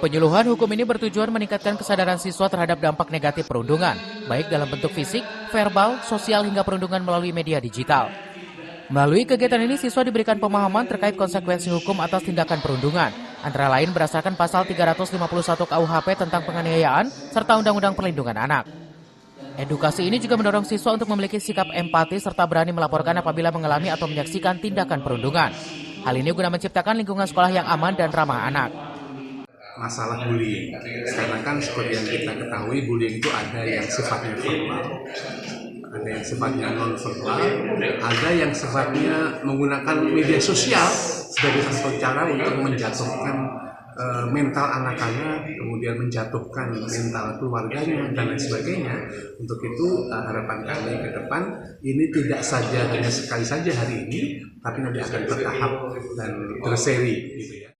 Penyuluhan hukum ini bertujuan meningkatkan kesadaran siswa terhadap dampak negatif perundungan, baik dalam bentuk fisik, verbal, sosial hingga perundungan melalui media digital. Melalui kegiatan ini, siswa diberikan pemahaman terkait konsekuensi hukum atas tindakan perundungan, antara lain berdasarkan pasal 351 KUHP tentang penganiayaan serta Undang-Undang Perlindungan Anak. Edukasi ini juga mendorong siswa untuk memiliki sikap empati serta berani melaporkan apabila mengalami atau menyaksikan tindakan perundungan. Hal ini guna menciptakan lingkungan sekolah yang aman dan ramah anak. Masalah bullying, karena kan seperti yang kita ketahui, bullying itu ada yang sifatnya verbal, ada yang sifatnya non-verbal, ada yang sifatnya menggunakan media sosial sebagai satu cara untuk menjatuhkan mental anak-anak, kemudian menjatuhkan mental keluarganya dan lain sebagainya. Untuk itu harapan kami ke depan ini tidak saja hanya sekali saja hari ini, tapi nanti akan bertahap dan berseri gitu ya.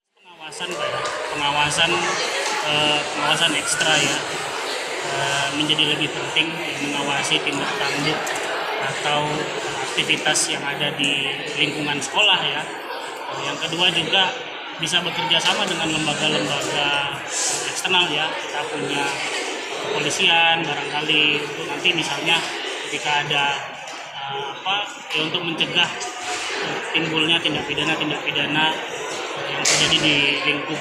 Pengawasan ekstra ya, menjadi lebih penting mengawasi tindak tanduk atau aktivitas yang ada di lingkungan sekolah ya. Yang kedua juga bisa bekerja sama dengan lembaga-lembaga eksternal ya. Kita punya kepolisian barangkali untuk nanti misalnya ketika ada untuk mencegah timbulnya tindak pidana yang terjadi di lingkup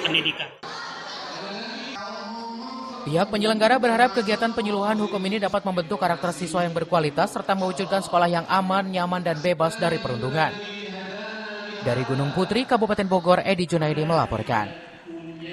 pendidikan. Pihak penyelenggara berharap kegiatan penyuluhan hukum ini dapat membentuk karakter siswa yang berkualitas serta mewujudkan sekolah yang aman, nyaman, dan bebas dari perundungan. Dari Gunung Putri, Kabupaten Bogor, Edi Junaidi melaporkan.